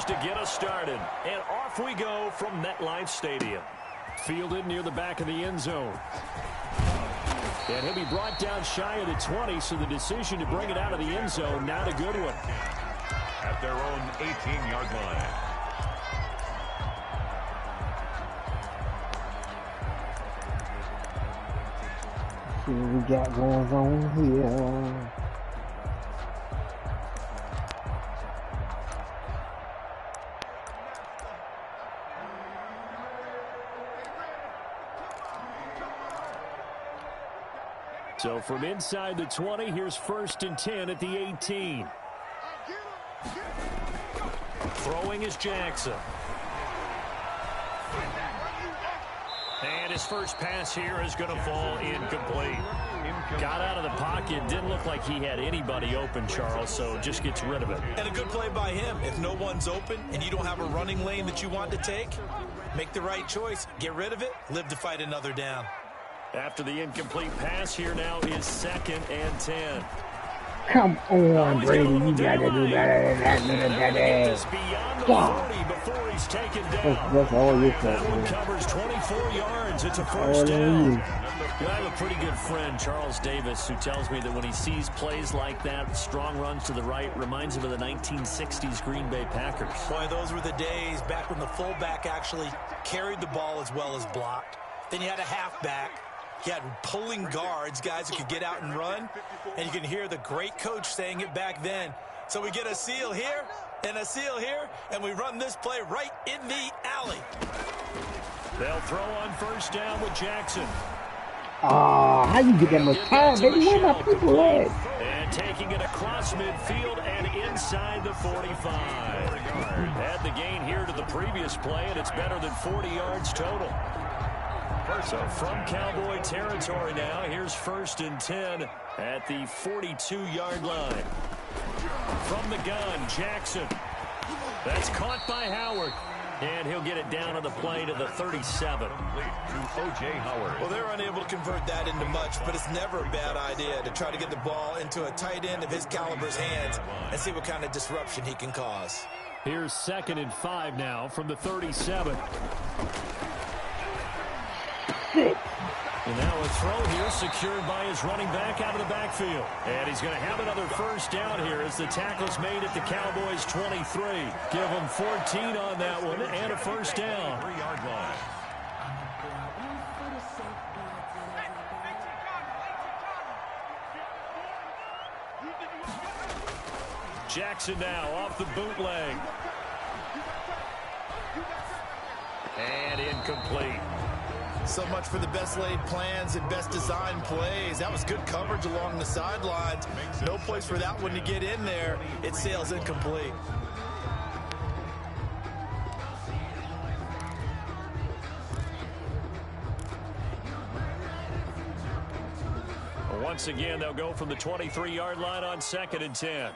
scores to get us started. And off we go from MetLife Stadium. Fielded near the back of the end zone. And he'll be brought down shy of the 20, so the decision to bring it out of the end zone, not a good one. At their own 18-yard line. See what we got going on here. So from inside the 20, here's 1st and 10 at the 18. Throwing is Jackson. And his first pass here is going to fall incomplete. Got out of the pocket. Didn't look like he had anybody open, Charles, so just gets rid of it. And a good play by him. If no one's open and you don't have a running lane that you want to take, make the right choice. Get rid of it. Live to fight another down. After the incomplete pass, here now is 2nd and 10. Come on, Brady. You got to do better than that. God. Before he's taken down. That's all you That one can. covers 24 yards. It's a first down. I have a pretty good friend, Charles Davis, who tells me that when he sees plays like that, strong runs to the right, reminds him of the 1960s Green Bay Packers. Boy, those were the days back when the fullback actually carried the ball as well as blocked. Then you had a halfback. You had pulling guards, guys who could get out and run. And you can hear the great coach saying it back then. So we get a seal here and a seal here, and we run this play right in the alley. They'll throw on 1st down with Jackson. How you get that much time, baby? Where my people at? And taking it across midfield and inside the 45. Add the gain here to the previous play, and it's better than 40 yards total. So from Cowboy territory now, here's 1st and 10 at the 42-yard line. From the gun, Jackson. That's caught by Howard. And he'll get it down on the play to the 37. To O.J. Howard. Well, they're unable to convert that into much, but it's never a bad idea to try to get the ball into a tight end of his caliber's hands and see what kind of disruption he can cause. Here's 2nd and 5 now from the 37. And now a throw here secured by his running back out of the backfield. And he's going to have another first down here as the tackle's made at the Cowboys' 23. Give him 14 on that one and a first down. 3-yard line. Jackson now off the bootleg. And incomplete. So much for the best laid plans and best design plays. That was good coverage along the sidelines. No place for that one to get in there. It sails incomplete. Once again, they'll go from the 23-yard line on 2nd and 10.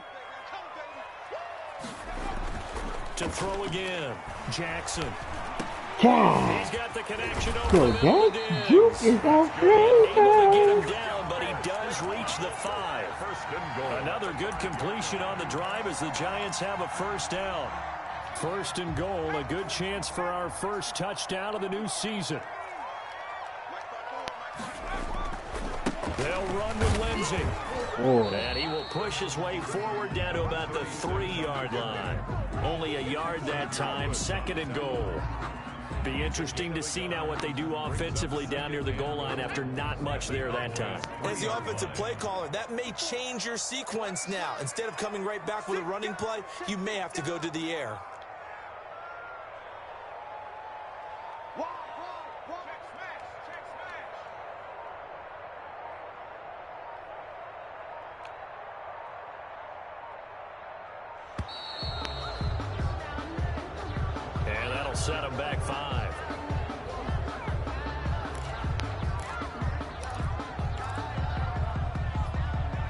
To throw again, Jackson. God. He's got the connection over So the middle. that juke is out Able to get him crazy. down, but he does reach the 5. Another good completion on the drive as the Giants have a first down. 1st and goal, a good chance for our first touchdown of the new season. They'll run with Lindsey. Oh. And he will push his way forward down to about the 3-yard line. Only a yard that time, 2nd and goal. Be interesting to see now what they do offensively down near the goal line after not much there that time. As the offensive play caller, that may change your sequence now. Instead of coming right back with a running play, you may have to go to the air. And that'll set him back 5.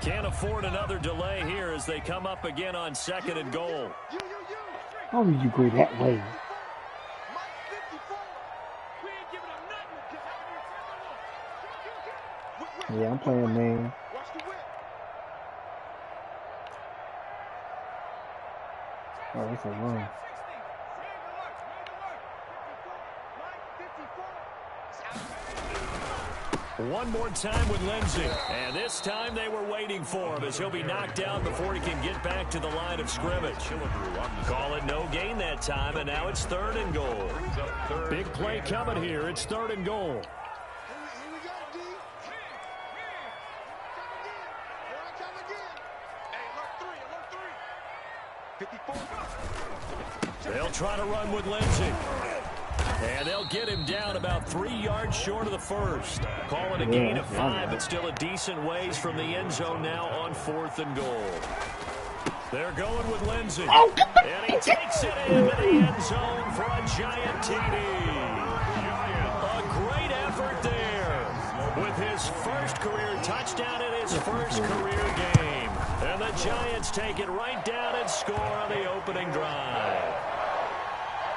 Can't afford another delay here as they come up again on 2nd and goal. How did you go that way? Yeah, I'm playing, man. Oh, it's a run. One more time with Lindsey. And this time they were waiting for him as he'll be knocked down before he can get back to the line of scrimmage. Call it no gain that time, and now it's 3rd and goal. Big play coming here. It's 3rd and goal. They'll try to run with Lindsey. And they'll get him down about 3 yards short of the first. Call it a gain of 5, but still a decent ways from the end zone now on 4th and goal. They're going with Lindsey. And he takes it into the end zone for a giant TD. A great effort there with his first career touchdown in his first career game. And the Giants take it right down and score on the opening drive.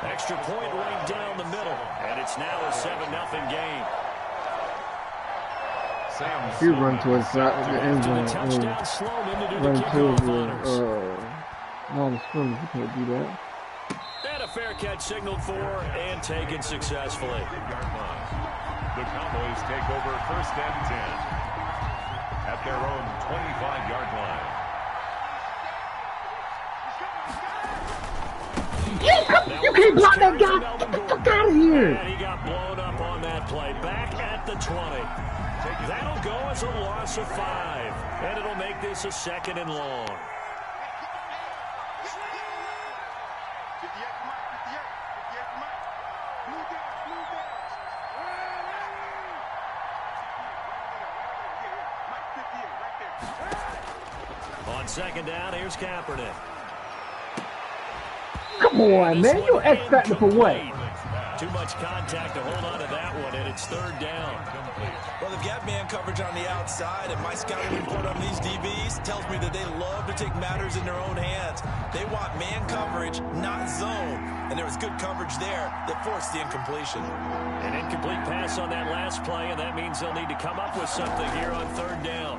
Extra point right down the middle, and it's now a 7-0 game. If you run towards the end zone, run towards the line of scrimmage, you can't do that. And a fair catch signaled for and taken successfully. The Cowboys take over 1st and 10 at their own 25-yard line. You can't block that guy. Get the fuck out of here. And he got blown up on that play. Back at the 20. That'll go as a loss of 5. And it'll make this a 2nd and long. On 2nd down, here's Kaepernick. Come on, man. You X factor for what? Too much contact to hold on to that one, and it's 3rd down. Well, they've got man coverage on the outside, and my scouting report on these DBs tells me that they love to take matters in their own hands. They want man coverage, not zone. And there was good coverage there that forced the incompletion. An incomplete pass on that last play, and that means they'll need to come up with something here on 3rd down.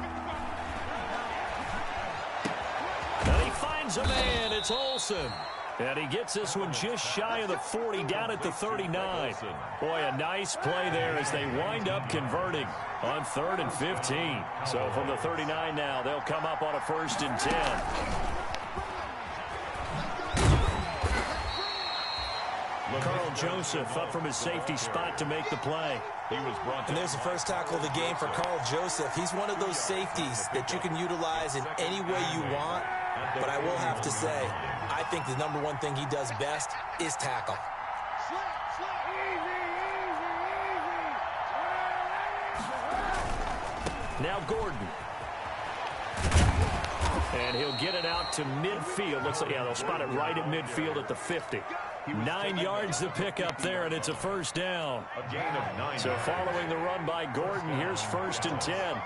And he finds a man. It's Olsen. And he gets this one just shy of the 40, down at the 39. Boy, a nice play there as they wind up converting on 3rd and 15. So from the 39 now, they'll come up on a 1st and 10. Carl Joseph up from his safety spot to make the play. And there's the first tackle of the game for Carl Joseph. He's one of those safeties that you can utilize in any way you want. But I will have to say, I think the number one thing he does best is tackle. Now Gordon. And he'll get it out to midfield. Looks like, yeah, they'll spot it right at midfield at the 50. 9 yards to pick up there, and it's a 1st down. A gain of 9. So following the run by Gordon, here's 1st and 10.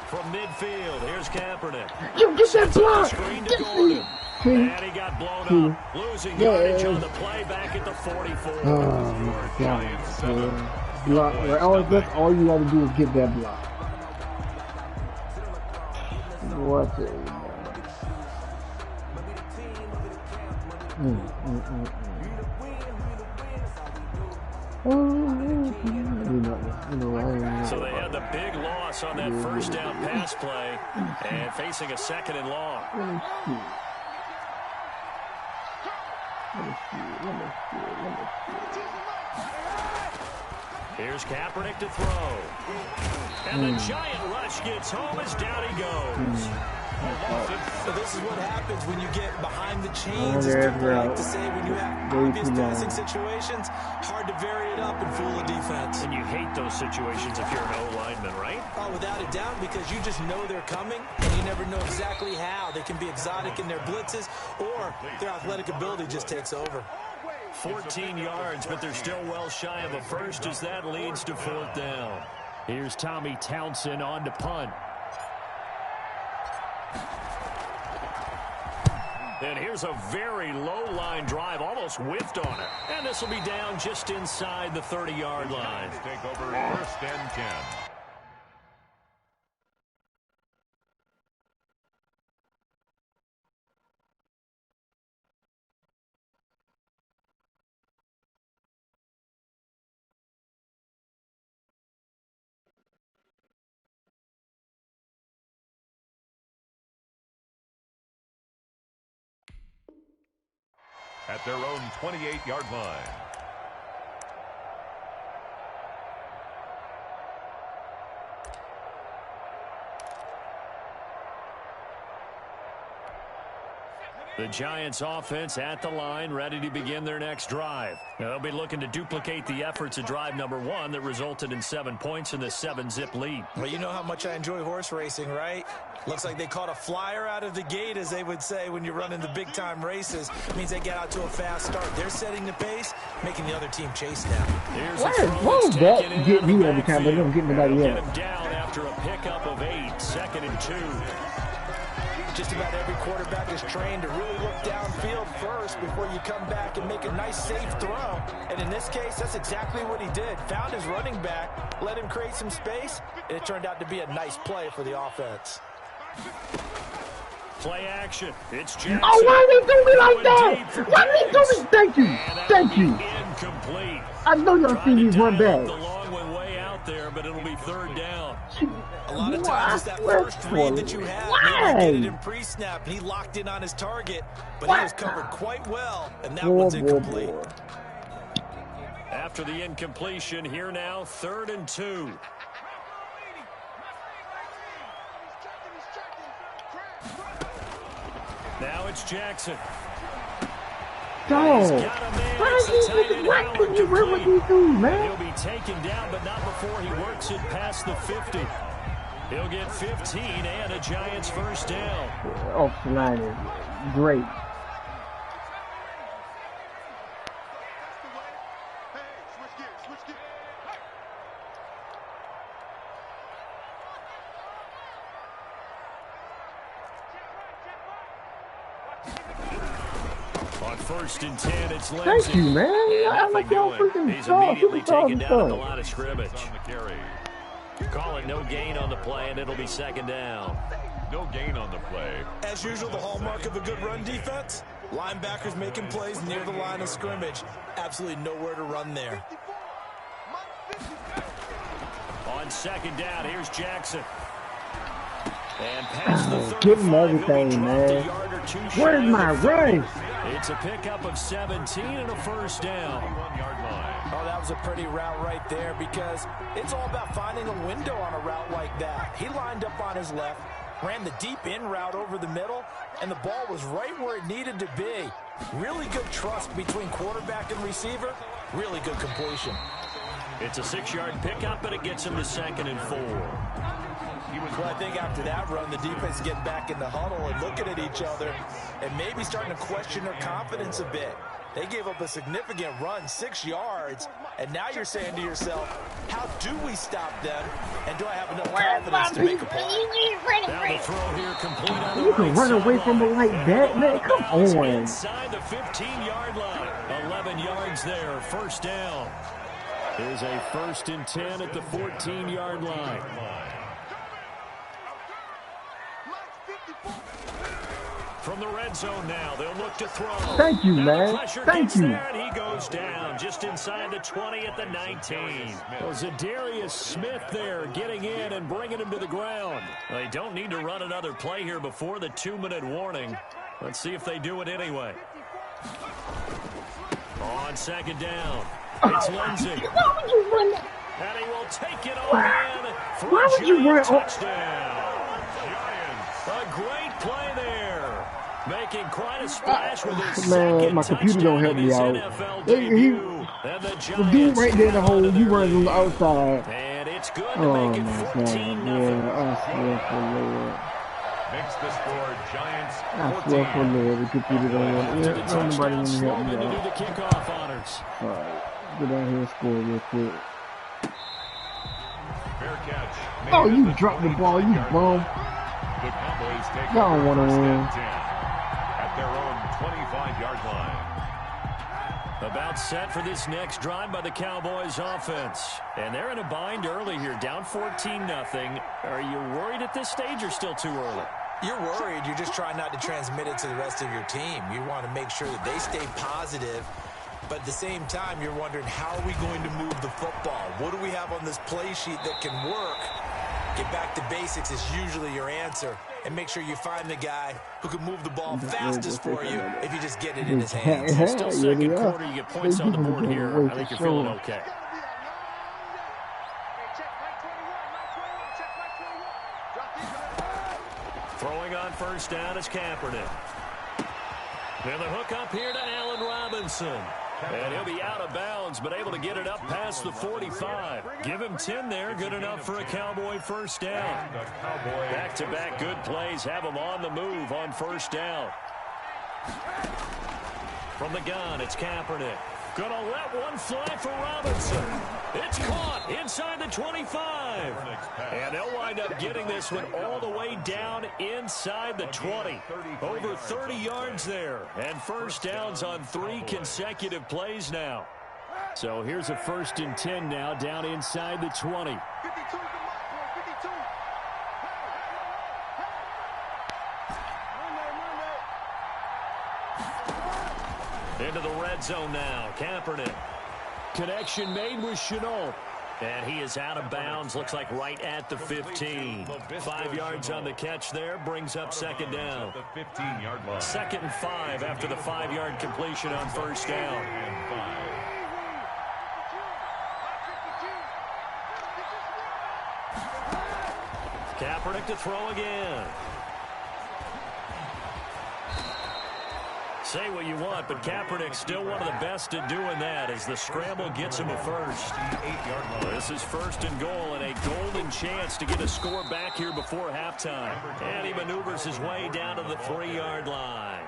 From midfield, here's Kaepernick. You get that block. Screen to Gordon. And he got blown up. Losing yardage on the play back at the 44. Oh, my God. Block. That's all you got to do is get that block. What a So they had the big loss on that 1st down pass play and facing a 2nd and long. Here's Kaepernick to throw. And the giant rush gets home as down he goes. So this is what happens when you get behind the chains, as people like to say, when you have obvious passing situations, hard to vary it up and fool a defense. And you hate those situations if you're an O-lineman, right? Oh, without a doubt, because you just know they're coming, and you never know exactly how. They can be exotic in their blitzes, or their athletic ability just takes over. 14 yards, but they're still well shy of a first as that leads to 4th down. Here's Tommy Townsend on to punt. And here's a very low-line drive, almost whiffed on it. And this will be down just inside the 30-yard line. Take over 1st and 10. at their own 28-yard line. The Giants offense at the line, ready to begin their next drive. They'll be looking to duplicate the efforts of drive number 1 that resulted in 7 points in the 7-zip lead. Well, you know how much I enjoy horse racing, right? Looks like they caught a flyer out of the gate, as they would say when you're running the big-time races. It means they get out to a fast start. They're setting the pace, making the other team chase now. Why is that get me every time, but they don't get nobody else? Get him down after a pickup of 8, 2nd and 2. Just about every quarterback is trained to really look downfield first before you come back and make a nice, safe throw. And in this case, that's exactly what he did. Found his running back, let him create some space, and it turned out to be a nice play for the offense. Play action. It's Jackson. Oh, why they do me like that? Why they do me? Thank you. Thank you. Incomplete. I know y'all see me run back. The long way out there, but it'll be 3rd down. A lot of times it's that first read that you have. Maybe get it in pre-snap, and he locked in on his target, but he was covered quite well, and that one's incomplete. After the incompletion, here now, 3rd and 2. Now it's Jackson. Dog, why can you run with these dudes, man? He'll be taken down, but not before he works it past the 50. He'll get 15 and a Giants first down. Offensive line is great. On 1st and 10, it's Lindsay. Thank you, man. I like y'all freaking He's stuff. immediately taken down at the stuff. line of scrimmage. On the carry. Call it no gain on the play, and it'll be 2nd down. No gain on the play. As usual, the hallmark of a good run defense, linebackers making plays near the line of scrimmage. Absolutely nowhere to run there. On 2nd down, here's Jackson. And past the 35, Give him everything, man. Where's my run? It's a pickup of 17 and a first down. 1-yard line. Oh, that was a pretty route right there, because it's all about finding a window on a route like that. He lined up on his left, ran the deep in route over the middle, and the ball was right where it needed to be. Really good trust between quarterback and receiver. Really good completion. It's a 6-yard pickup, and it gets him to 2nd and 4. Well, I think after that run, the defense is getting back in the huddle and looking at each other and maybe starting to question their confidence a bit. They gave up a significant run, 6 yards, and now you're saying to yourself, how do we stop them, and do I have enough confidence to make a play? Now the throw here complete on the You can run away from it like that, man. Come on. Inside the 15-yard line. 11 yards there, first down. There's a 1st and 10 at the 14-yard line. From the red zone now, they'll look to throw. Thank you, man. Thank you. There, and he goes down just inside the 20 at the 19. Well, Zadarius Smith there getting in and bringing him to the ground. They don't need to run another play here before the 2-minute warning. Let's see if they do it anyway. On 2nd down, it's Lindsay. Why would you run that? And he will take it all in for Why would you run? a touchdown. Giants. A great play there. Making quite a splash with his Man, my computer don't help me out. The dude right there in the hole, you run on the outside. And it's good to Oh make it my 14-0. God, yeah, I swear for Lord. Makes the score Giants I swear for 14. Lord, the computer don't want To it. the Nobody want touchdown to throw help in me to do out. the kickoff honors. Alright, get out here and score real quick. Fair catch. Oh, you dropped the ball, you bum. The Cowboys take Y'all over wanna 1st win. and 10 at their own 25-yard line. About set for this next drive by the Cowboys offense. And they're in a bind early here, down 14-0. Are you worried at this stage or still too early? You're worried. You're just trying not to transmit it to the rest of your team. You want to make sure that they stay positive. But at the same time, you're wondering, how are we going to move the football? What do we have on this play sheet that can work? Get back to basics is usually your answer. And make sure you find the guy who can move the ball fastest for you if you just get it in his hands. Still second quarter, you get points on the board here. I think you're feeling okay. Throwing on first down is Kaepernick. And the hook up here to Allen Robinson. And he'll be out of bounds, but able to get it up past the 45. Give him 10 there, good enough for a Cowboy first down. Back-to-back good plays have him on the move on first down. From the gun, it's Kaepernick. Gonna let one fly for Robinson. It's caught inside the 25. And they'll wind up getting this one all the way down inside the 20. Over 30 yards there. And first downs on 3 consecutive plays now. So here's a 1st and 10 now down inside the 20. Into the red zone now. Kaepernick. Connection made with Chenault. And he is out of bounds. Looks like right at the 15. 5 yards on the catch there. Brings up second down. 2nd and 5 after the 5-yard completion on first down. Kaepernick to throw again. Say what you want, but Kaepernick's still one of the best at doing that as the scramble gets him a first. This is 1st and goal and a golden chance to get a score back here before halftime. And he maneuvers his way down to the 3-yard line.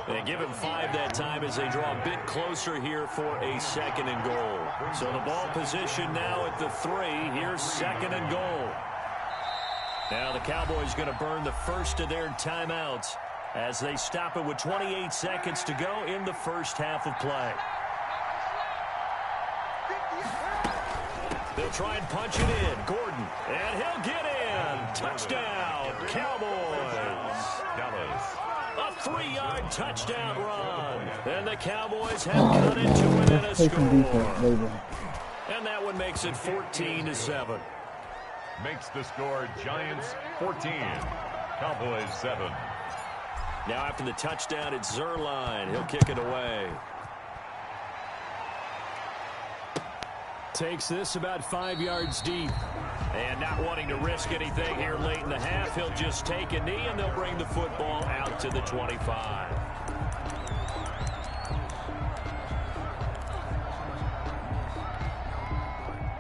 They give him 5 that time as they draw a bit closer here for a 2nd and goal. So the ball position now at the 3. Here's 2nd and goal. Now the Cowboys going to burn the first of their timeouts as they stop it with 28 seconds to go in the first half of play. They'll try and punch it in. Gordon, and he'll get in. Touchdown, Cowboys. A 3-yard touchdown run. And the Cowboys have cut into it in a score. And that one makes it 14-7. Makes the score Giants 14, Cowboys 7. Now after the touchdown, it's Zerline. He'll kick it away. Takes this about 5 yards deep. And not wanting to risk anything here late in the half, he'll just take a knee and they'll bring the football out to the 25.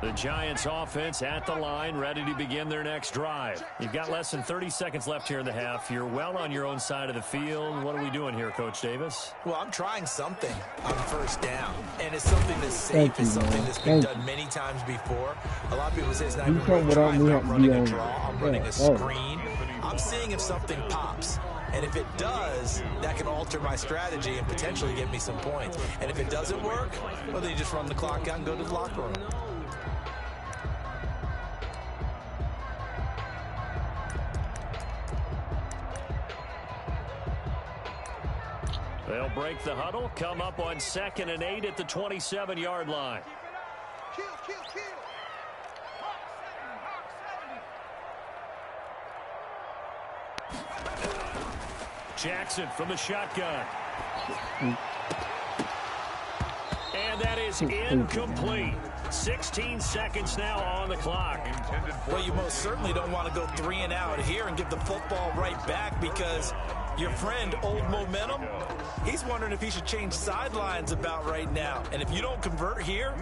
The Giants offense at the line, ready to begin their next drive. You've got less than 30 seconds left here in the half. You're well on your own side of the field. What are we doing here, Coach Davis? Well, I'm trying something on first down, and it's something that's safe. It's something that's been done many times before. A lot of people say it's not even really trying. I'm running a draw. I'm running a screen. I'm seeing if something pops. And if it does, that can alter my strategy and potentially get me some points. And if it doesn't work, well, then you just run the clock out and go to the locker room. They'll break the huddle, come up on 2nd and 8 at the 27-yard line. Jackson from the shotgun. And that is incomplete. 16 seconds now on the clock. Well, you most certainly don't want to go 3 and out here and give the football right back because your friend, Old Momentum, he's wondering if he should change sidelines about right now. And if you don't convert here,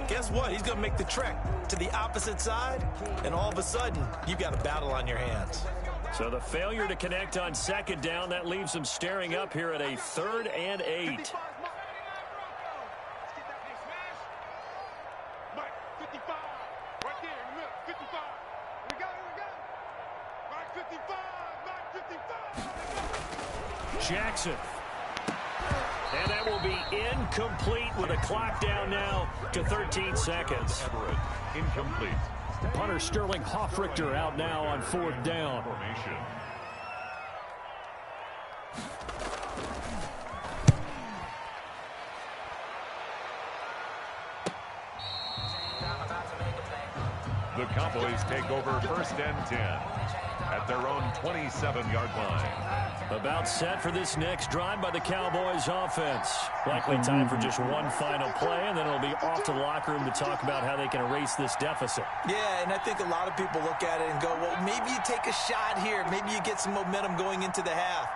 guess what? He's going to make the trek to the opposite side, and all of a sudden, you've got a battle on your hands. So the failure to connect on 2nd down, that leaves them staring up here at a 3rd and 8. Jackson. And that will be incomplete with a clock down now to 13 seconds. Incomplete. Punter Sterling Hoffrichter out now on 4th down. Formation. The The Cowboys take over first and 10 at their own 27-yard line. About set for this next drive by the Cowboys offense. Likely time for just one final play, and then it'll be off to the locker room to talk about how they can erase this deficit. Yeah, and I think a lot of people look at it and go, well, maybe you take a shot here. Maybe you get some momentum going into the half.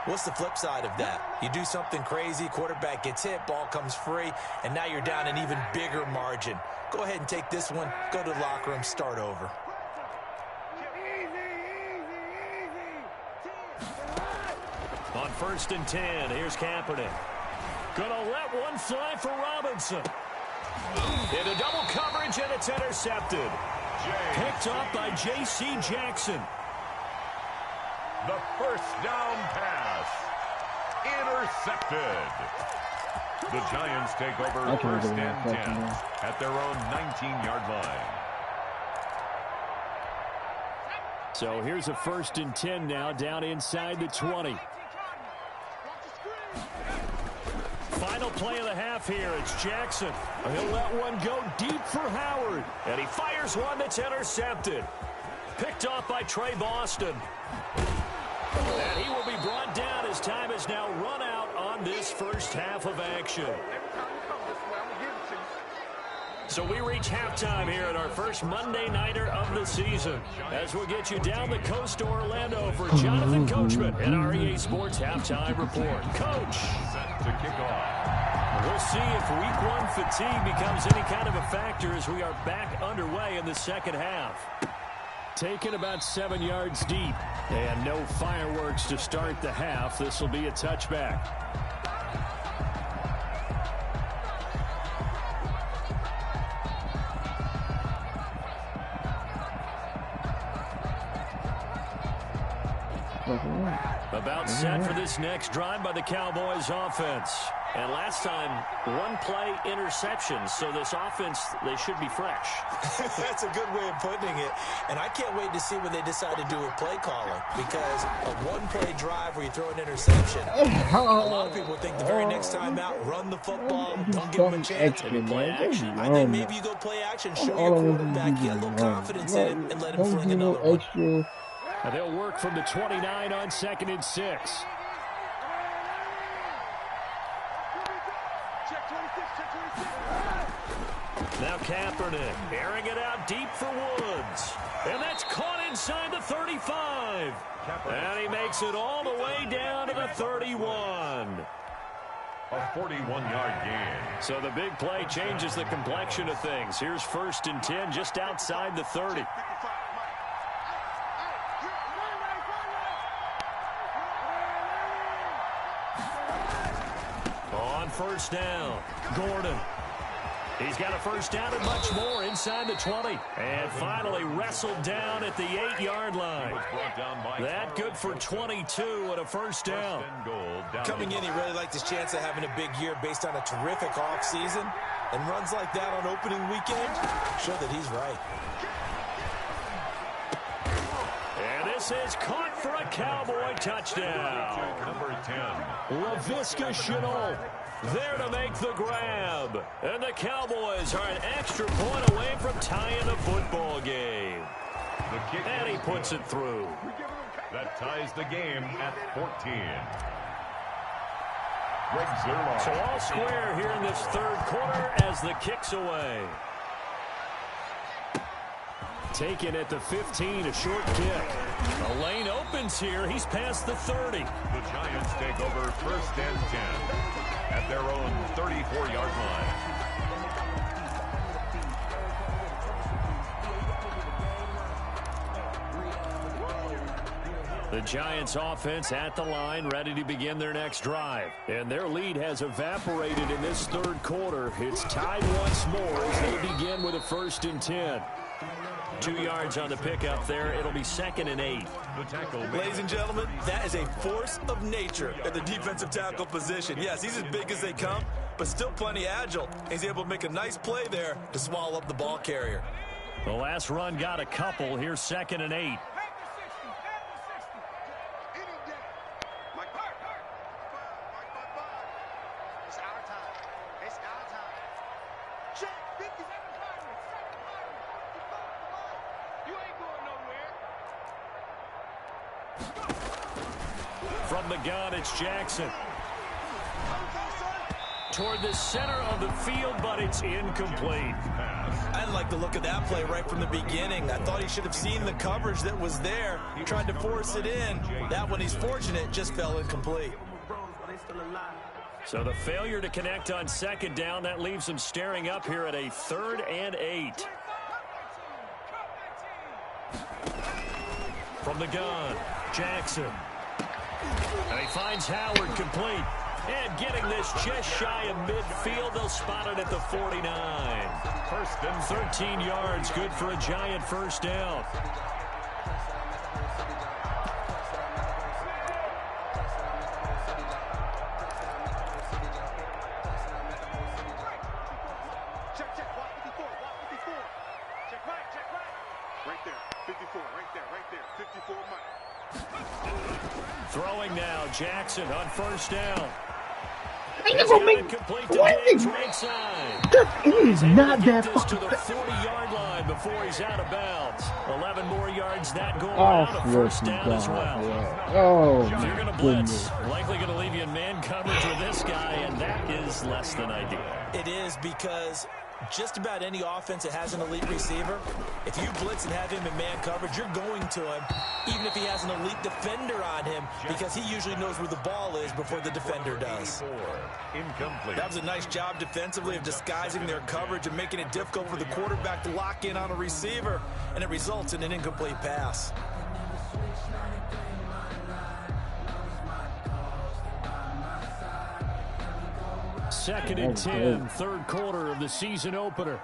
What's the flip side of that? You do something crazy, quarterback gets hit, ball comes free, and now you're down an even bigger margin. Go ahead and take this one, go to the locker room, start over. On first and 10, here's Kaepernick. Gonna let one fly for Robinson. Into double coverage, and it's intercepted. Picked up by J.C. Jackson. The first down pass. Intercepted. The Giants take over first and 10 at their own 19-yard line. So here's a first and 10 now, down inside the 20. Final play of the half here. It's Jackson. He'll let one go deep for Howard. And he fires one that's intercepted. Picked off by Trey Boston. And he will be brought down as time has now run out on this first half of action. So we reach halftime here at our first Monday Nighter of the season. As we'll get you down the coast to Orlando for Jonathan Coachman and our EA Sports Halftime Report. Coach. Set to kick off. We'll see if week one fatigue becomes any kind of a factor as we are back underway in the second half. Taken about 7 yards deep. And no fireworks to start the half. This will be a touchback. About set for this next drive by the Cowboys offense. And last time, one play interception. So this offense, they should be fresh. That's a good way of putting it. And I can't wait to see when they decide to do a play calling. Because a one-play drive where you throw an interception, a lot of people think the very next time out, run the football, don't give them a chance. Maybe play action. I think maybe you go play action, show your quarterback, get a little confidence in him, and let him fling another one. And they'll work from the 29 on 2nd and 6. Now Kaepernick airing it out deep for Woods. And that's caught inside the 35. And he makes it all the way down to the 31. A 41-yard gain. So the big play changes the complexion of things. Here's first and 10 just outside the 30. On first down, Gordon. He's got a first down and much more inside the 20. And finally wrestled down at the 8-yard line. That good for 22 and a first down. Coming in, he really liked his chance of having a big year based on a terrific offseason. And runs like that on opening weekend show that he's right. And this is caught for a Cowboy touchdown. Number 10. Laviska Shenault there to make the grab. And the Cowboys are an extra point away from tying the football game. And he puts it through. That ties the game at 14. So all square here in this third quarter as the kick's away. Taken at the 15, a short kick. The lane opens here. He's past the 30. The Giants take over first and 10 at their own 34-yard line. The Giants offense at the line, ready to begin their next drive. And their lead has evaporated in this third quarter. It's tied once more as they begin with a first and 10. 2 yards on the pickup there. It'll be 2nd and 8. Ladies and gentlemen, that is a force of nature at the defensive tackle position. Yes, he's as big as they come, but still plenty agile. He's able to make a nice play there to swallow up the ball carrier. The last run got a couple. Here's 2nd and 8. From the gun, it's Jackson. Toward the center of the field, but it's incomplete. I didn't like the look of that play right from the beginning. I thought he should have seen the coverage that was there. He tried to force it in. That one, he's fortunate, just fell incomplete. So the failure to connect on second down, that leaves him staring up here at a 3rd and 8. From the gun, Jackson. And he finds Howard complete. And getting this just shy of midfield, they'll spot it at the 49. First and 13 yards, good for a giant first down. Throwing now, Jackson on first down. He is not that far. To the 40-yard line before he's out of bounds. 11 more yards that goal Oh, a first down as well. Yeah. Oh, If you're going to blitz, likely going to leave you in man coverage with this guy, and that is less than ideal. It is, because just about any offense that has an elite receiver, if you blitz and have him in man coverage, you're going to him, even if he has an elite defender on him, because he usually knows where the ball is before the defender does. incomplete. That was a nice job defensively of disguising their coverage and making it difficult for the quarterback to lock in on a receiver, and it results in an incomplete pass. Second and 10, third quarter of the season opener.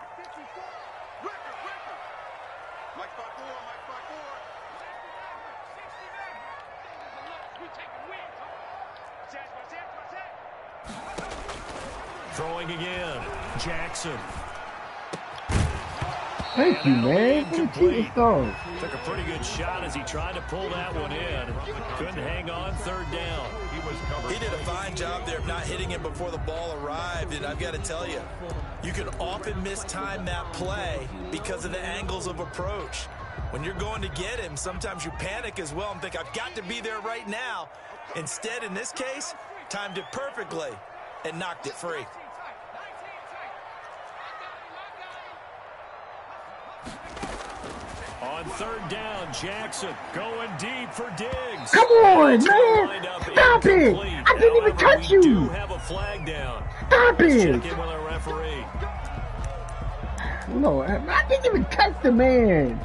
Throwing again, Jackson. Thank you, man. Incomplete. Took a pretty good shot as he tried to pull that one in. Couldn't hang on, third down. He did a fine job there of not hitting him before the ball arrived, and I've got to tell you, you can often mistime that play because of the angles of approach. When you're going to get him, sometimes you panic as well and think, I've got to be there right now. Instead, in this case, timed it perfectly and knocked it free. On third down, Jackson going deep for Diggs. Come on, man. Stop it. I didn't even touch you. We do have a flag down. Stop Let's it. check in with our referee. No, I didn't even touch the man.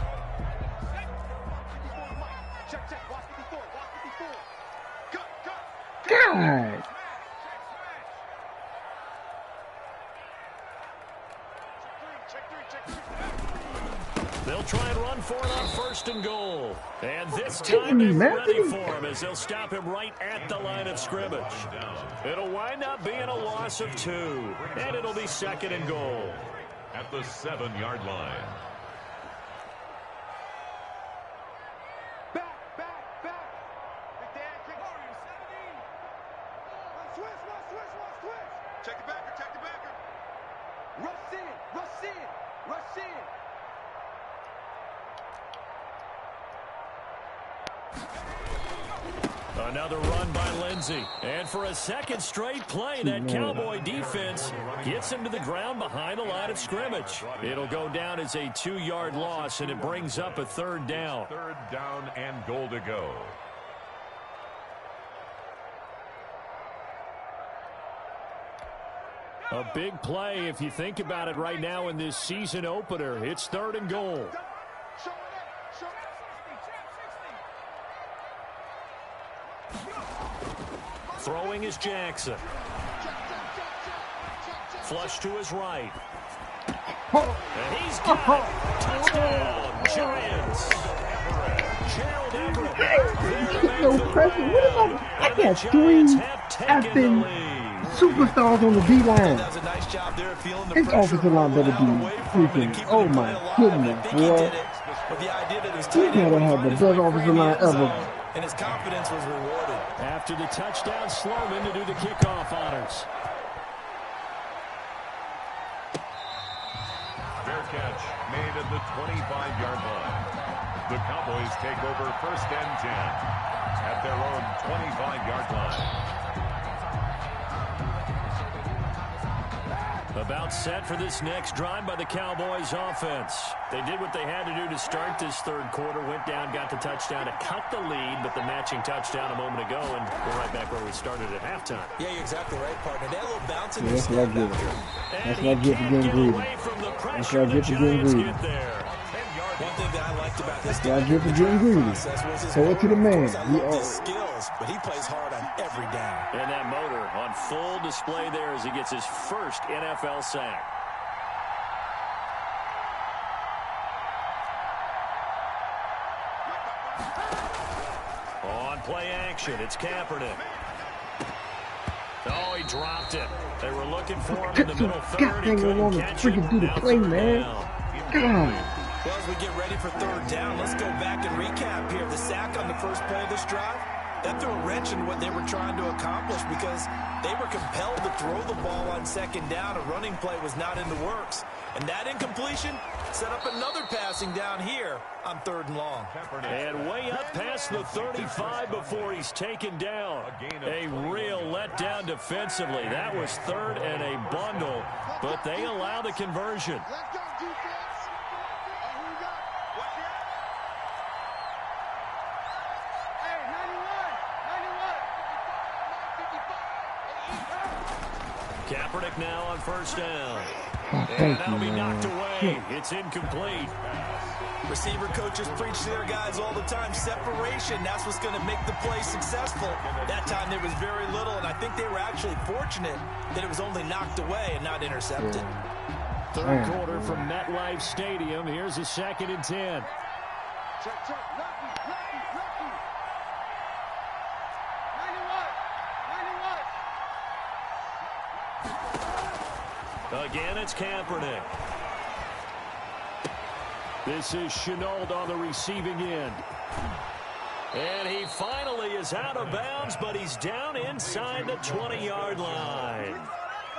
God. They'll try and run for it on first and goal. And this time they're ready for him as they'll stop him right at the line of scrimmage. It'll wind up being a loss of 2. And it'll be second and goal. At the 7-yard line. Check the backer, check the backer. Rush in, rush in, rush in. Another run by Lindsey. And for a second straight play, that Cowboy defense gets him to the ground behind the line of scrimmage. It'll go down as a 2-yard loss, and it brings up a third down. Third down and goal to go. A big play if you think about it right now in this season opener. It's third and goal. Throwing is Jackson. Flush to his right. And he's got it. Touchdown, Giants. Gerald Everett. No pressure. What about? I got 3 effing superstars on the D-line. That was a nice job there feeling the His pressure. offensive line better be freaking. Oh my goodness, boy. With the idea that his He gotta have the best offensive line ever. and his confidence was rewarded. After the touchdown, Sloman to do the kickoff honors. Fair catch made at the 25-yard line. The Cowboys take over first and 10. 25-yard line. About set for this next drive by the Cowboys offense. They did what they had to do to start this third quarter, went down, got the touchdown to cut the lead, but the matching touchdown a moment ago, and we're right back where we started at halftime. Yeah, you're exactly right, partner. They had a little bounce in That's what I get. That's what I get for getting greedy. That's what I get for getting greedy. One thing that I liked about this That's what I get for getting greedy. Throw it to the man. Skills, but he plays hard on every down. And that motor on full display there as he gets his first NFL sack. On play action, it's Kaepernick. Oh, he dropped it. They were looking for him in the middle third. He couldn't catch it. Do the play, man. God. Well, as we get ready for third down, let's go back and recap here. The sack on the first play of this drive, that threw a wrench in what they were trying to accomplish because they were compelled to throw the ball on second down. A running play was not in the works. And that incompletion set up another passing down here on third and long. And way up past the 35 before he's taken down. A real letdown defensively. That was third and a bundle, but they allow the conversion. Let's go, defense. Who we got? Watch it. Hey, 91, 91. Kaepernick now on first down. Oh, And that'll be knocked away. It's incomplete. Receiver coaches preach to their guys all the time. Separation, that's what's going to make the play successful. That time there was very little, and I think they were actually fortunate that it was only knocked away and not intercepted. Third quarter from MetLife Stadium. Here's a 2nd and 10. Check, check. Lucky. 91. Again, it's Kaepernick. This is Chenault on the receiving end. And he finally is out of bounds, but he's down inside the 20-yard line.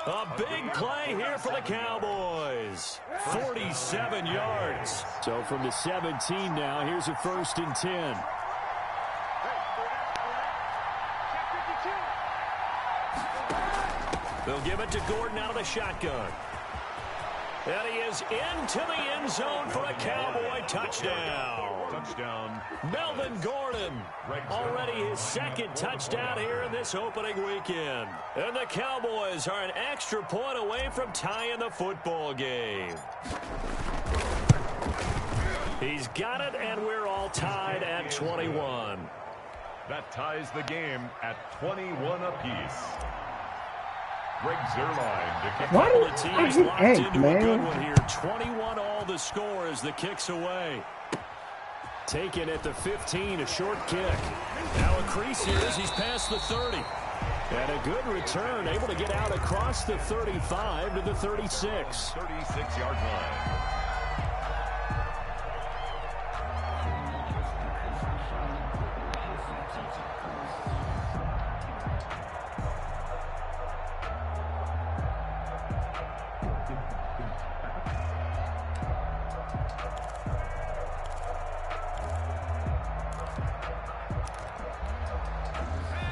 A big play here for the Cowboys. 47 yards. So from the 17 now, here's a 1st and 10. They'll give it to Gordon out of the shotgun. And he is into the end zone for a Cowboy touchdown. Touchdown. Melvin Gordon, already his 2nd touchdown here in this opening weekend. And the Cowboys are an extra point away from tying the football game. He's got it, and we're all tied at 21. That ties the game at 21 apiece. Greg Zuerlein to kick. Why Couple do of I teams get locked egg, into a man? good one here. 21 all the score as the kick's away. Taken at the 15, a short kick. Now a crease here as he's past the 30. And a good return, able to get out across the 35 to the 36. 36-yard line.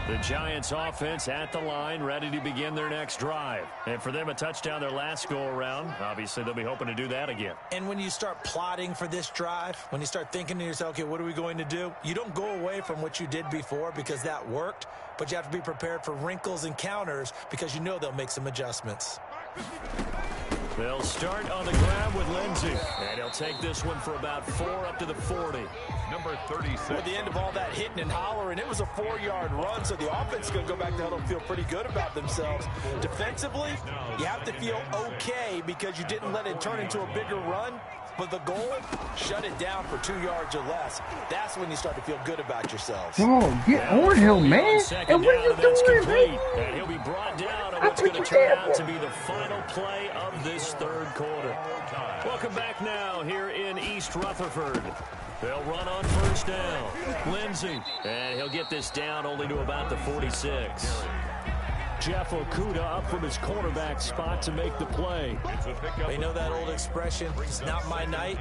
The Giants offense at the line, ready to begin their next drive. And for them, a touchdown their last go-around. Obviously, they'll be hoping to do that again. And when you start plotting for this drive, when you start thinking to yourself, okay, what are we going to do? You don't go away from what you did before because that worked, but you have to be prepared for wrinkles and counters because you know they'll make some adjustments. They'll start on the ground with Lindsey. And he'll take this one for about 4 up to the 40. Number 36. At the end of all that hitting and hollering, it was a 4-yard run, so the offense is going to go back to huddle and feel pretty good about themselves. Defensively, you have to feel okay because you didn't let it turn into a bigger run. But the goal, shut it down for 2 yards or less. That's when you start to feel good about yourselves. Oh, get on him, man. And what are you doing, man? And he'll be brought down on what's going to turn out to be the final play of this third quarter. Welcome back now here in East Rutherford. They'll run on first down. Lindsey. And he'll get this down only to about the 46. Jeff Okuda up from his cornerback spot to make the play. You know that old expression, it's not my night?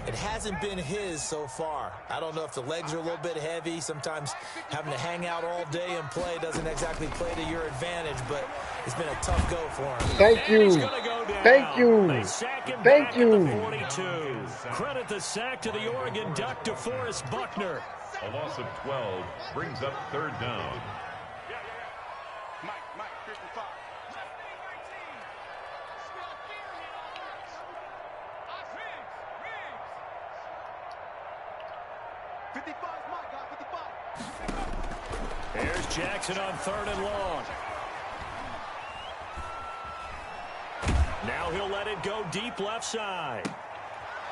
It hasn't been his so far. I don't know if the legs are a little bit heavy. Sometimes having to hang out all day and play doesn't exactly play to your advantage, but it's been a tough go for him. Thank you. Thank you. Thank you. 42. Credit the sack to the Oregon Duck, DeForest Buckner. A loss of 12 brings up 3rd down. Mike, 55. 55 is my guy, 55. Here's Jackson on 3rd and long. Now he'll let it go deep left side.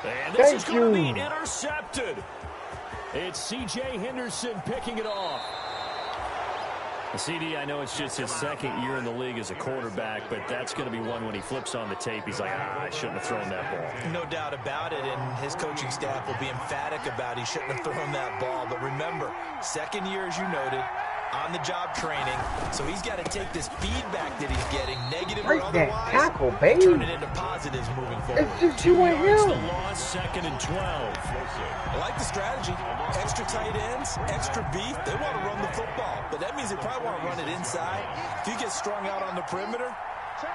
And this is going to be intercepted. It's C.J. Henderson picking it off. CD, I know it's just his 2nd year in the league as a quarterback, but that's going to be one when he flips on the tape. He's like, I shouldn't have thrown that ball. No doubt about it, and his coaching staff will be emphatic about he shouldn't have thrown that ball. But remember, 2nd year, as you noted, on-the-job training, so he's got to take this feedback that he's getting, negative or otherwise, tackle, baby. turn it into positives moving forward. It's just you and him. The loss, 2nd and 12. I like the strategy. Extra tight ends, extra beef. They want to run the football, but that means they probably want to run it inside. If you get strung out on the perimeter,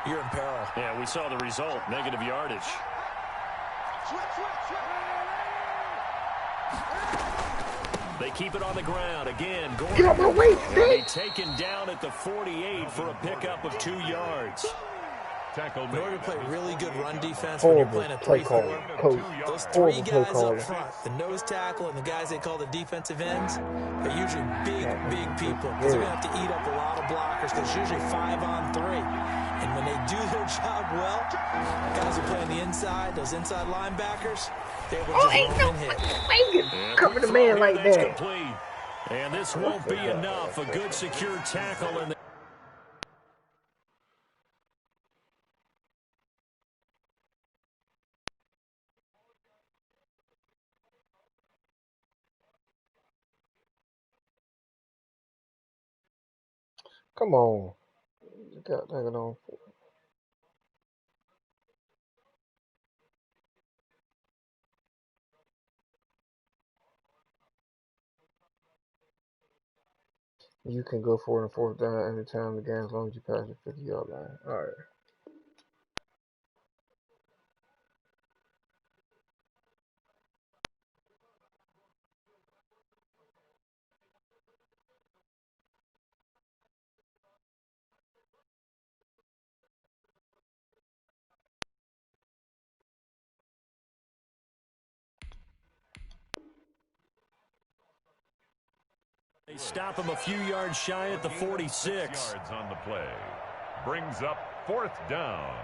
you're in peril. Yeah, we saw the result, negative yardage. They keep it on the ground. Again, Gordon Get out of my way, will be taken down at the 48 for a pickup of 2 yards. In order to play really good run defense when you're playing a 3-4, those 3 guys up front, the nose tackle and the guys they call the defensive ends, are usually big people. Because they're going to have to eat up a lot of blockers because it's usually 5-on-3. And when they do their job well, guys who play on the inside, those inside linebackers, they're able to just roll and hit. Cover the man like that. Complete. And this won't be enough. A good secure tackle in the Come on. You got that on. You can go for it on 4th down anytime again as long as you pass the 50-yard line. All right. They stop him a few yards shy at the 46. Yards on the play. Brings up 4th down.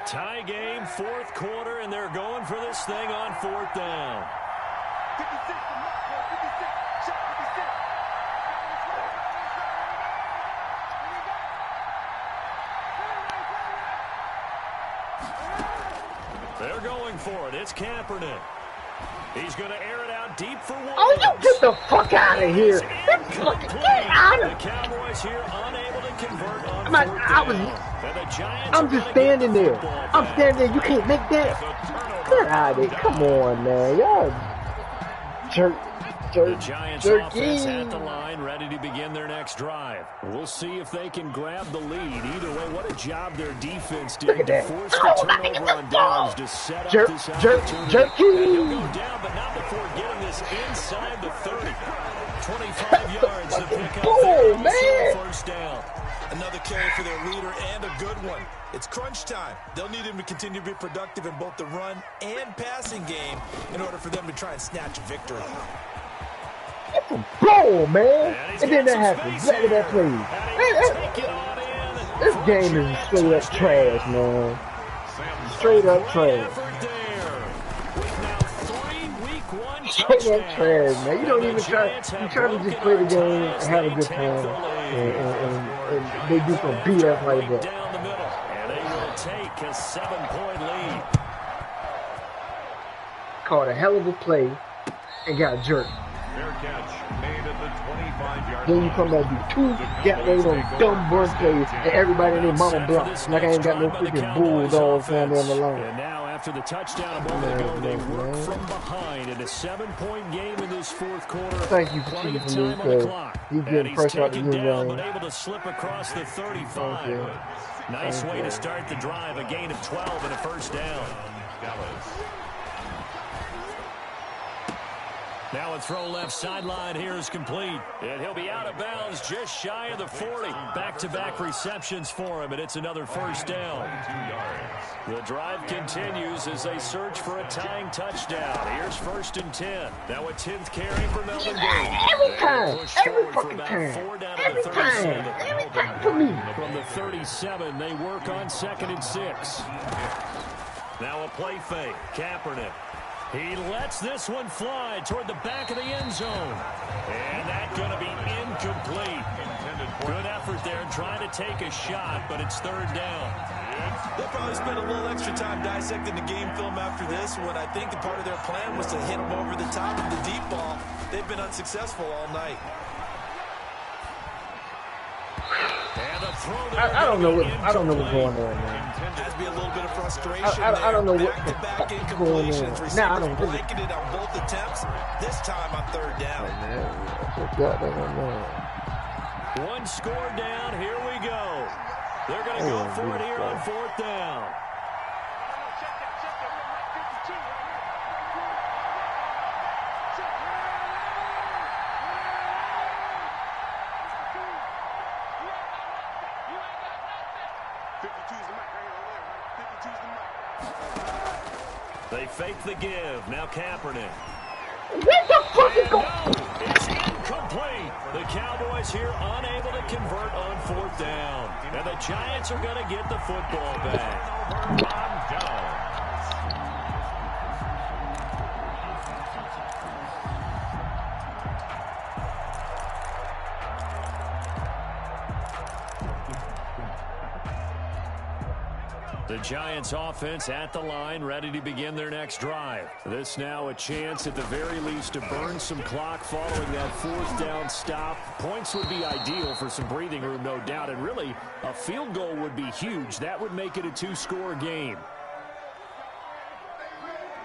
Tie game, 4th quarter, and they're going for this thing on 4th down. 56 to Marco, 56. Shot 56. They're going for it. It's Kaepernick. He's going to air it out deep for one. Oh, you get the fuck out of here. Get out of The Cowboys here unable to convert on I'm just standing there. I'm standing there. You can't make that. Get out of it. Come on, man. Y'all The Giants offense at the line, ready to begin their next drive. We'll see if they can grab the lead. Either way, what a job their defense did to force the turnover on downs to set up this opportunity. And he'll go down, but not before getting this inside the 30. 25 yards to pick up there. First down. Another carry for their leader and a good one. It's crunch time. They'll need him to continue to be productive in both the run and passing game in order for them to try and snatch a victory. That's a blow, man. And then that happens. Look at that play. This game is straight up trash, man. Straight up trash. Straight up trash, man. You don't even try. You try to just play the game and have a good time. And they do some BS like that. Down the middle. And they will take a 7-point lead. Caught a hell of a play and got jerked. Fair catch made at the 25-yard Then you come back and do two goddamn dumb burst plays and everybody in their mama block. Like I ain't got no freaking bulldogs down there on the line. And now after the touchdown a moment ago, they work from behind in a 7-point game in this fourth quarter. Thank you for cheating for me because he's getting pressure out the new down, game. but able to slip across the 35. Nice way to start the drive. A gain of 12 and a first down. Now a throw left sideline here is complete. And he'll be out of bounds just shy of the 40. Back-to-back receptions for him, and it's another first down. The drive continues as they search for a tying touchdown. Here's 1st and 10. Now a 10th carry for Melvin Bout. Every time. Every fucking time. Every time. Every time for me. From the 37, they work on 2nd and 6. Now a play fake. Kaepernick. He lets this one fly toward the back of the end zone. And that's going to be incomplete. Good effort there trying to take a shot, but it's 3rd down. They'll probably spend a little extra time dissecting the game film after this when I think the part of their plan was to hit him over the top of the deep ball. They've been unsuccessful all night. I don't know what's going on, man. Has to be a little bit of frustration. I don't know what the fuck is going on. Now I don't really. Blanketed on both attempts. This time on 3rd down. One score down. Here we go. They're going to go for it here on 4th down. They fake the give. Now Kaepernick. What the fuck is going on? It's incomplete. The Cowboys here unable to convert on 4th down. And the Giants are going to get the football back. The Giants offense at the line, ready to begin their next drive. This now a chance at the very least to burn some clock following that 4th down stop. Points would be ideal for some breathing room, no doubt. And really, a field goal would be huge. That would make it a 2-score game.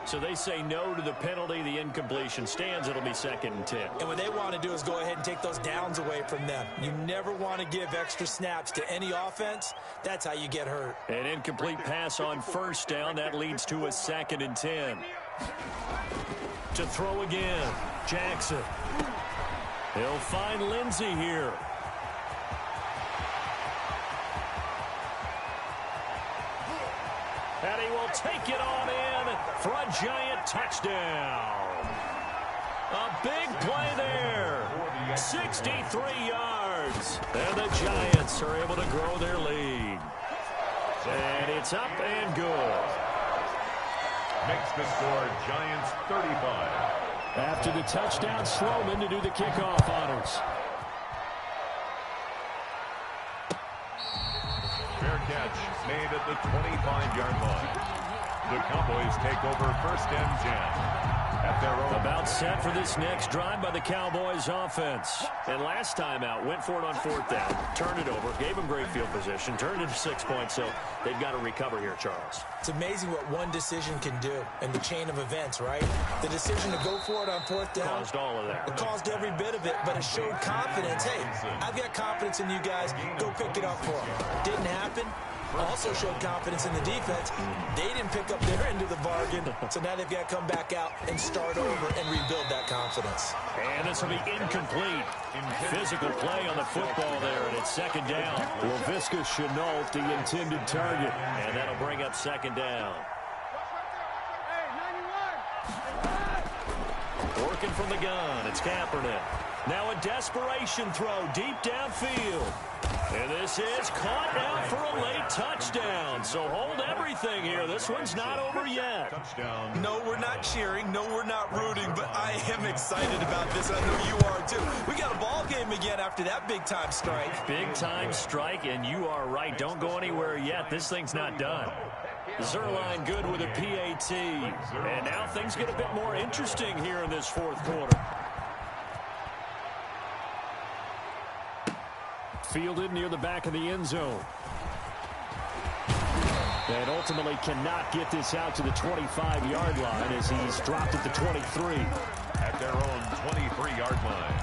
So they say no to the penalty. The incompletion stands. It'll be 2nd and 10. And what they want to do is go ahead and take those downs away from them. You never want to give extra snaps to any offense. That's how you get hurt. An incomplete pass on 1st down. That leads to a 2nd and 10. To throw again. Jackson. He'll find Lindsey here. And he will take it on in for a Giant touchdown. A big play there. 63 yards. And the Giants are able to grow their lead. And it's up and good. Makes the score Giants 35. After the touchdown, Sloman to do the kickoff honors. Fair catch made at the 25-yard line. The Cowboys take over 1st and 10. At their own. About set for this next drive by the Cowboys offense. And last time out, went for it on 4th down, turned it over, gave them great field position, turned it to 6 points, so they've got to recover here, Charles. It's amazing what one decision can do in the chain of events, right? The decision to go for it on 4th down. Caused all of that. It caused every bit of it, but it showed confidence. Hey, I've got confidence in you guys. Go pick it up for them. Didn't happen. Also showed confidence in the defense. They didn't pick up their end of the bargain, so now they've got to come back out and start over and rebuild that confidence. And this will be incomplete. Physical play on the football there, and it's 2nd down. Laviska Shenault, the intended target, and that'll bring up 2nd down. Working from the gun, it's Kaepernick. Now a desperation throw deep downfield. And this is caught out for a late touchdown. So hold everything here. This one's not over yet. Touchdown. No, we're not cheering. No, we're not rooting. But I am excited about this. I know you are, too. We got a ball game again after that big-time strike. Big-time strike, and you are right. Don't go anywhere yet. This thing's not done. Zerline good with a PAT. And now things get a bit more interesting here in this 4th quarter. Fielded near the back of the end zone. And ultimately cannot get this out to the 25-yard line as he's dropped at the 23. At their own 23-yard line.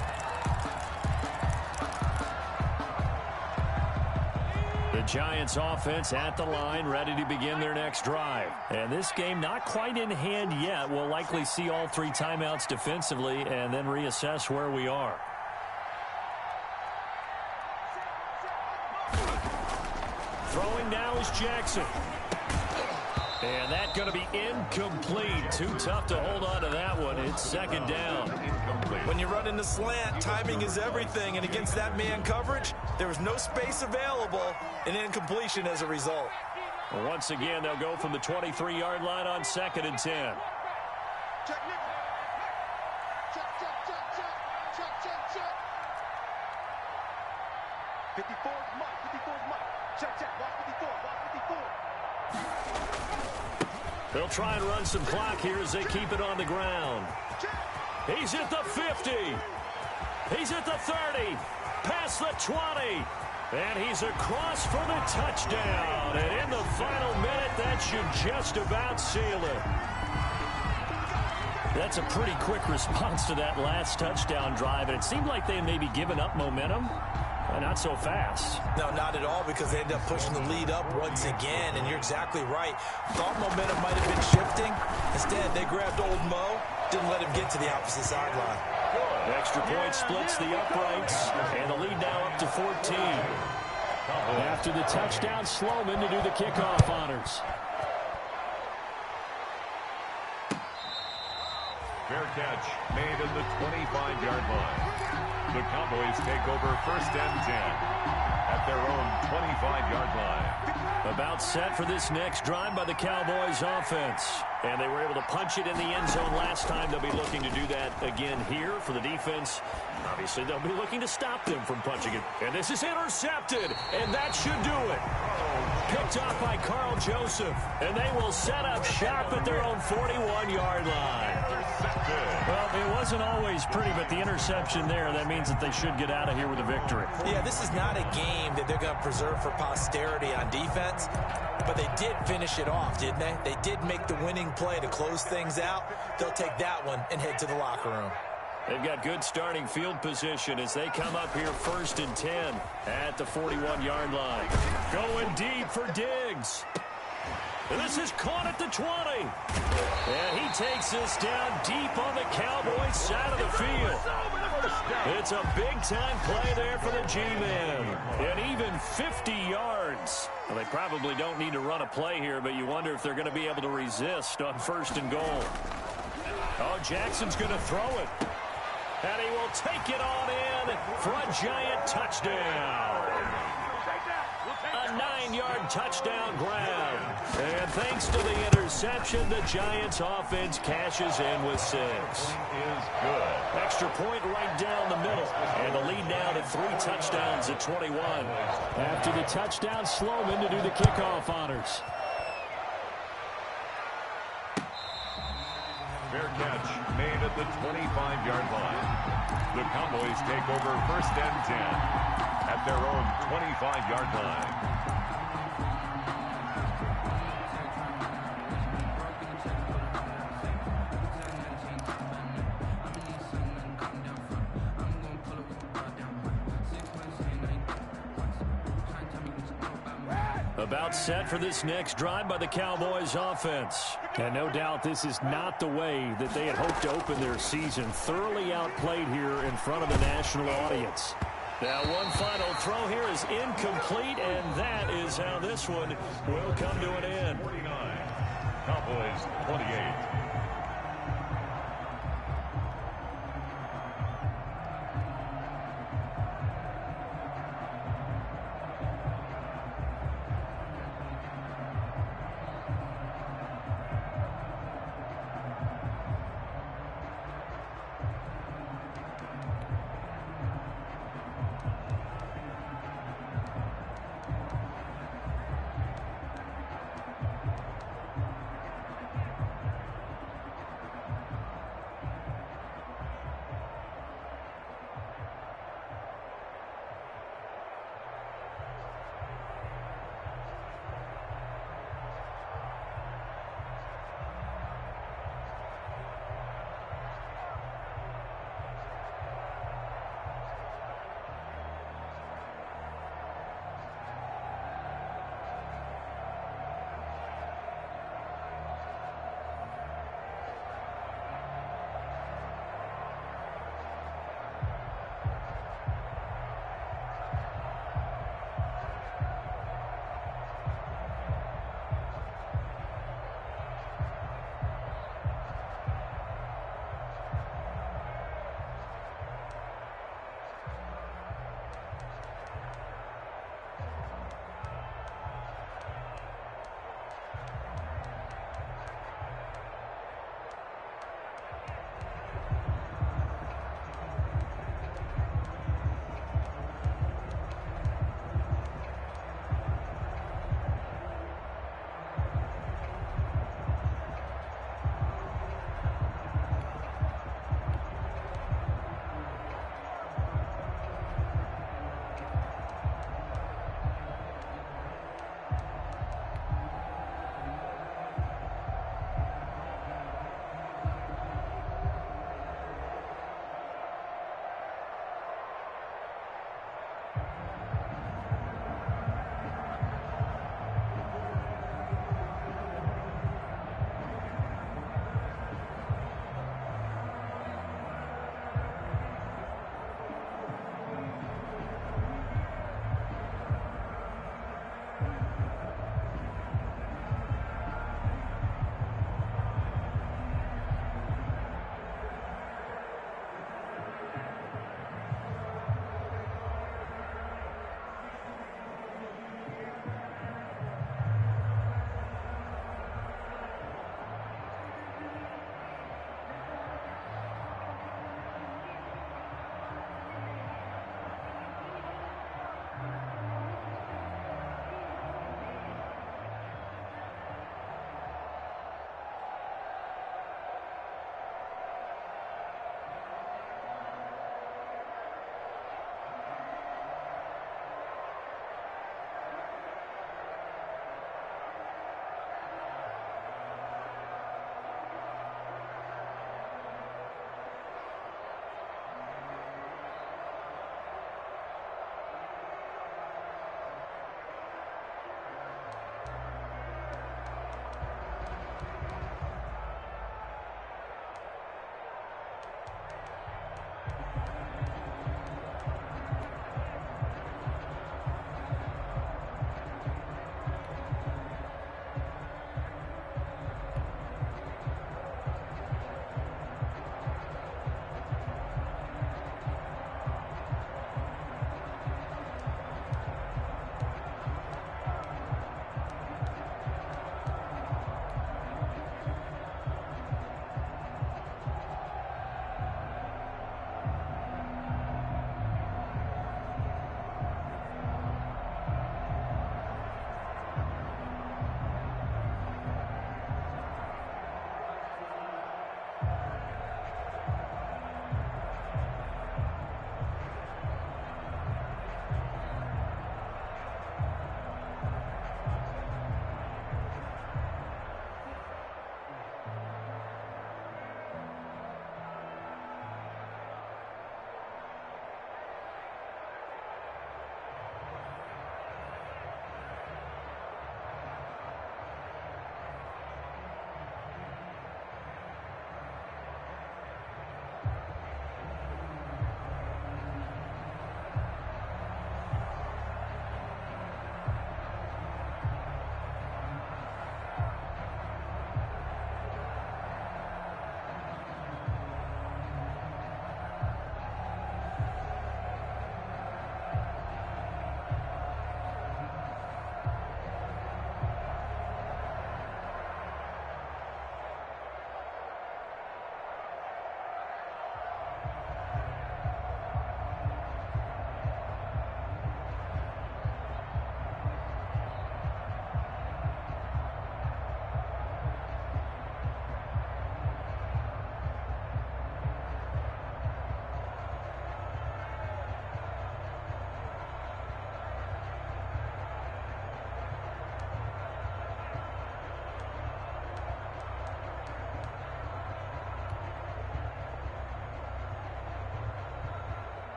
The Giants offense at the line, ready to begin their next drive. And this game not quite in hand yet. We'll likely see all 3 timeouts defensively and then reassess where we are. Throwing now is Jackson. And that's going to be incomplete. Too tough to hold on to that one. It's 2nd down. When you run in the slant, timing is everything. And against that man coverage, there was no space available, and incompletion as a result. Well, once again, they'll go from the 23-yard line on 2nd and 10. Check, Nick. Check. 54 is Mike. 54 is Mike. Check. Watch 54. They'll try and run some clock here as they keep it on the ground. He's at the 50. He's at the 30. Past the 20. And he's across for the touchdown. And in the final minute, that should just about seal it. That's a pretty quick response to that last touchdown drive. And it seemed like they may be giving up momentum. Not so fast. No, not at all, because they ended up pushing the lead up once again, and you're exactly right. Thought momentum might have been shifting. Instead, they grabbed old Mo, didn't let him get to the opposite sideline. Extra point splits the uprights, and the lead now up to 14. After the touchdown, Sloman to do the kickoff honors. Fair catch made at the 25-yard line. The Cowboys take over 1st and 10 at their own 25-yard line. About set for this next drive by the Cowboys offense. And they were able to punch it in the end zone last time. They'll be looking to do that again here for the defense. Obviously, they'll be looking to stop them from punching it. And this is intercepted, and that should do it. Picked off by Carl Joseph, and they will set up shop at their own 41-yard line. Well, it wasn't always pretty, but the interception there, that means that they should get out of here with a victory. Yeah, this is not a game that they're going to preserve for posterity on defense, but they did finish it off, didn't they? They did make the winning play to close things out. They'll take that one and head to the locker room. They've got good starting field position as they come up here 1st and 10 at the 41-yard line. Going deep for Diggs. And this is caught at the 20. And he takes this down deep on the Cowboys side of the field. It's a big-time play there for the G-Man. And even 50 yards. Well, they probably don't need to run a play here, but you wonder if they're going to be able to resist on 1st and goal. Oh, Jackson's going to throw it. And he will take it on in for a giant touchdown. A 9-yard touchdown grab. And thanks to the interception, the Giants offense cashes in with 6. Is good. Extra point right down the middle. And the lead now to 3 touchdowns at 21. After the touchdown, Sloman to do the kickoff honors. Fair catch made at the 25-yard line. The Cowboys take over first and 10 at their own 25-yard line. About set for this next drive by the Cowboys offense. And no doubt this is not the way that they had hoped to open their season. Thoroughly outplayed here in front of a national audience. Now one final throw here is incomplete, and that is how this one will come to an end. 49, Cowboys 28.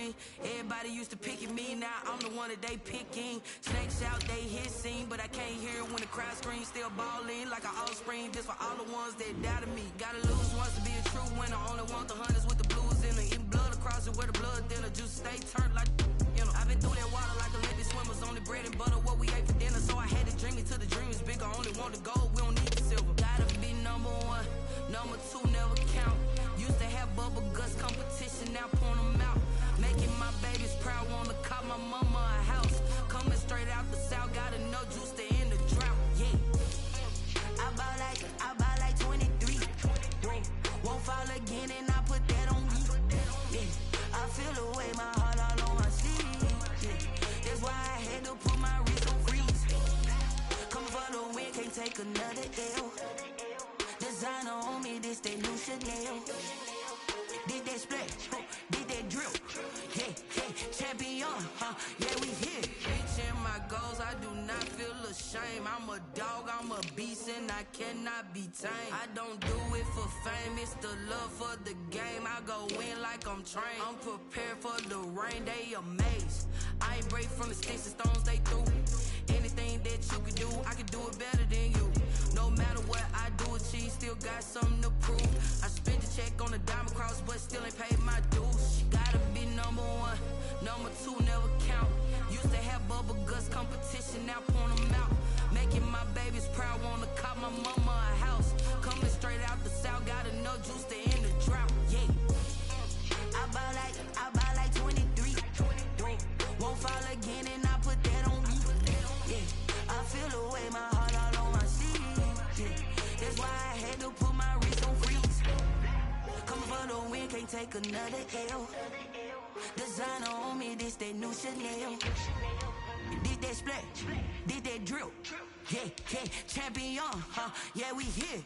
ballin'. Everybody used to pick at me, now I'm the one that they picking. Snakes out, they hissing, but I can't hear when the crowd screams. Still ballin' like an offspring, just for all the ones that doubted me. Gotta lose once to be a true winner. Only want the hunters with the blues in it. Eating blood across it where the blood thinner. Juice stay turned like, you know. I've been through that water like Olympic swimmers. Only bread and butter, what we ate for dinner. So I had to dream it till the dream is bigger. Only want the gold, we don't need the silver. Gotta be number one, number two never count. Used to have bubble guts competition, now point them out. Making my babies proud, wanna call my mama a house. Coming straight out the south, got enough juice to end the drought. Yeah, I bought like 23. Whoa. Won't fall again, and I put that on me. Yeah, I feel the way, my heart all on my sleeve. Yeah, that's why I had to put my wrist on freeze. Coming for the win, can't take another L. Designer on me, this that new Chanel. Did that split, did that drill. Yeah, champion, yeah, we here. Reaching my goals, I do not feel ashamed. I'm a dog, I'm a beast, and I cannot be tamed. I don't do it for fame, it's the love for the game. I go in like I'm trained. I'm prepared for the rain, they amazed. I ain't break from the sticks and stones they threw. Anything that you can do, I can do it better than you. No matter what I do, achieve, still got something to prove. I spent the check on the diamond cross, but still ain't paid my dues. Gotta be number one, number two never count. Used to have bubble guts competition, now point them out. Making my babies proud, wanna call my mama a house. Coming straight out the south, got enough juice to end the drought. Yeah, I bought like 23. Won't fall again, and I put that on me. Yeah, I feel the way, my heart all on my sleeve. Yeah, that's why I had to put my wrist on freeze. Coming for the win, can't take another L. Designer on me, this that new Chanel. Did that split, did that drill. Yeah, champion, yeah, we here.